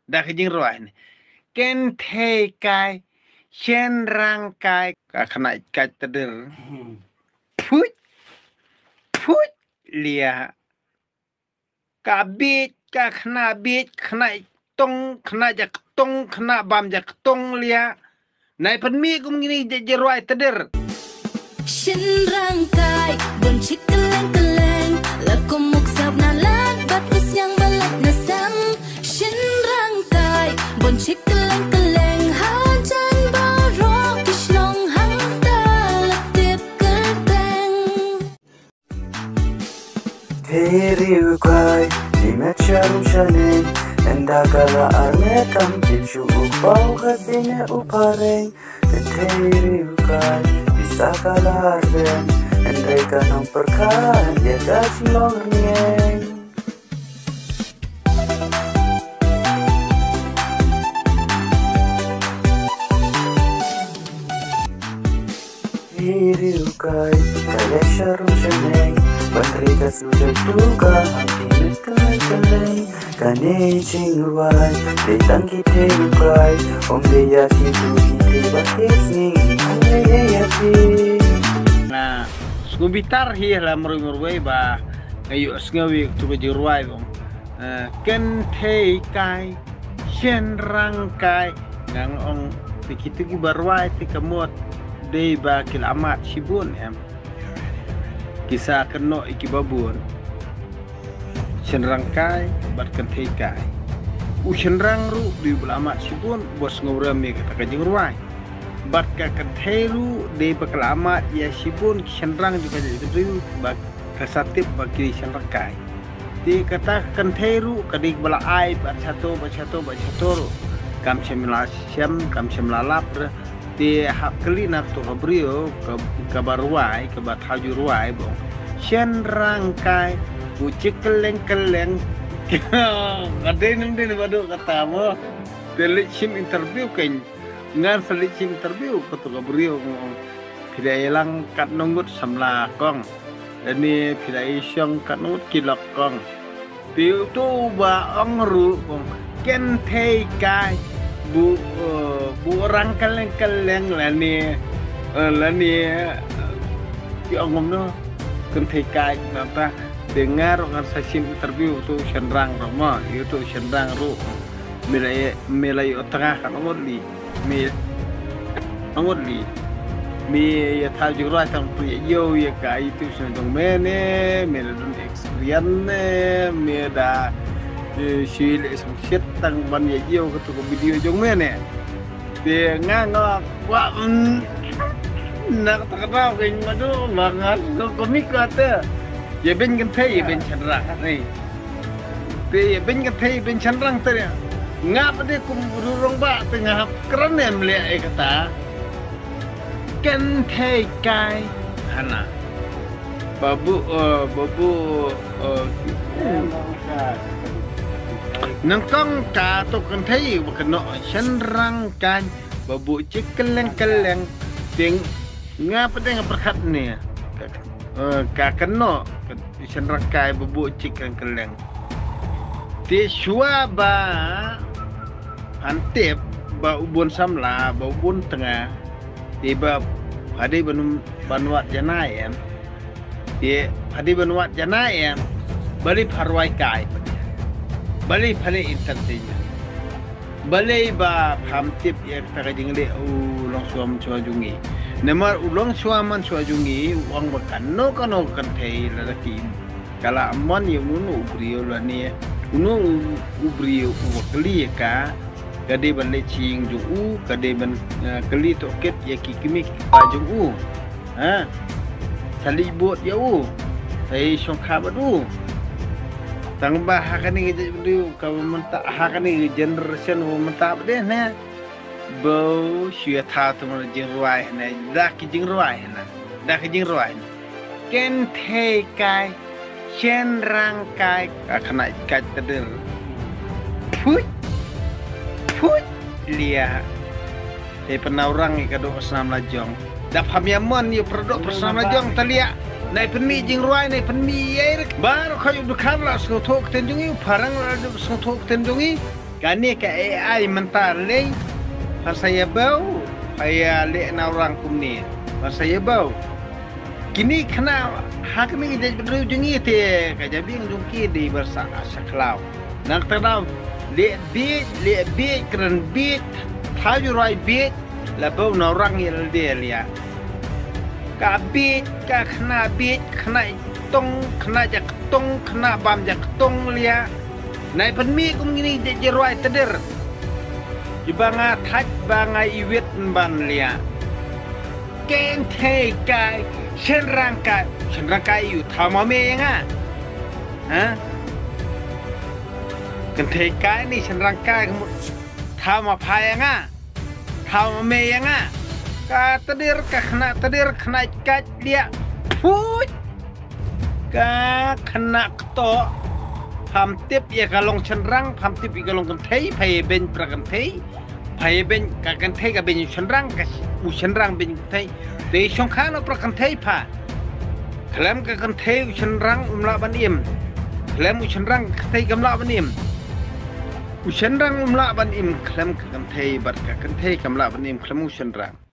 dah kijing ruai ni ken thei kai chen rang kai ka khana kai tadir put put lia ka bit ka khana bit khana tong khana jak tong khana bam jak tong lia nai pan mi kum gini je ruai tadir Shin rangkai buncit keleng-keleng laku muksab na labat usyang balak na sang Shin rangkai buncit keleng-keleng hajan barok kishlong hangta latip kerteng Teri ukai di mecharum shaning enda kala arme kam pichu upau kasine upareng Teri ukai Sakala arden Endai kanong perkan Dia kasih long nieng Hiri ukai Kaya syarum syeneng Bantri kasujay tuka Hantinit keleng-keleng Kani cingruai Ditang kite ukai Om dia kitu kite bakis ning Nah, skubitar hi la murmurway ba ayo sngawi tu ba jirwai bong. Ken thei kai shen rang kai ngang ong pikitu ki barwai ti kamot dei ba kilamat sibun em. Kisah keno iki babun. Shen rang kai bat ken thei kai. Shen rang ru di bulamat sibun bos ngawra me kata ka jirwai. Bat ka kenteru de bakalamat ya sibun kisandrang juga jadi bak kasatip bagi kisandrang kai di kata kenteru kadik bala ai bat satu kam semila syam kam semlalap di hak kelina tu kabrio ke baruai ke bat hajuruai bong kisandrang kai ucik keleng ada nanti badu kata mo delik sim interview kan ngan selicin interview ketua beliau ngomong pidai lang kat nunggut samla kong dan ni pidai syong kat nunggut kilok kong piu tu ba ong ru kong ken thei kai bu orang kaleng lani pi ong ngom no ken thei kai napa dengar ngan sasim interview tu senrang romo itu senrang ru milai otengah kan ngomong mi angot li mi ya thal jura tang pri yo ya ka itu sendong mene me don experience me da shil isang shit tang ban ya yo ka to video jong mene de nga wa nak takra ke madu mangal ko komik ate ya ben kan thai ben chanrang ni te ben kan thai ben chanrang te ngap de kum rurong ba tengah keren em le kata ken thei kai hana babu nangkong ka to ken thei bakno senrang kan babu cik keleng ting ngap de perkat ni ka keno senrang kai babu cik keleng ti shua ba Antep ba ubun samla ba ubun tengah tiba hadi banuat janayam dia hadi banuat janayam bali parwai kai bali phale entertainment bali ba phamtip ya ta jingle ulong suam chuajungi nemar ulong suaman chuajungi uang bakano kano kan thei lalaki kala amman yunu ubrio lani unu ubrio wakli ka kade ban lecing ju kade ban keli toket ya kikimi pa ju ha sali bot ya sai songkha badu tang ba hakani ju ka menta hakani generation menta bade na bo shia tha tu ma jing ruai na da ki jing ruai ken thei kai chen rang kai ka khana ka tadir put lia penawrang ikado asam lajong dap hamiamon yu produk asam lajong talia nai penmi jing ruai nai penmi air baru kau dukan la sotok tenjungi parang la sotok tenjungi Kani ke AI mentar le saya bau saya le na orang kumni saya bau kini kena hak ni jadi beru jungi te ka jabi jungki di bersa saklau nak tadau le bit keren bit thaju rai bit la bau na orang yel dia lia ka bit ka kena bit kena tong kena jak tong kena bam jak tong lia nai pen mi kum gini je rai teder ibanga thaj banga iwit ban lia ken te kai shen rangkai yu thama me nga ha ken te kai ni shen rangkai kamu thama phai nga thama me nga ka tedir kena kat dia put ka kena to pham tip ya kalong shen rang pham tip ya kalong ken te phai ben pra ken te phai ben ka ken te ka ben shen rang ka u shen rang ben te de song khang no pra kan thei pha khlem ka kan thei chen rang umla ban im khlem u chen rang thei kamla ban im u chen rang umla ban im khlem ka kan thei bat ka kan thei kamla ban im khlem u chen rang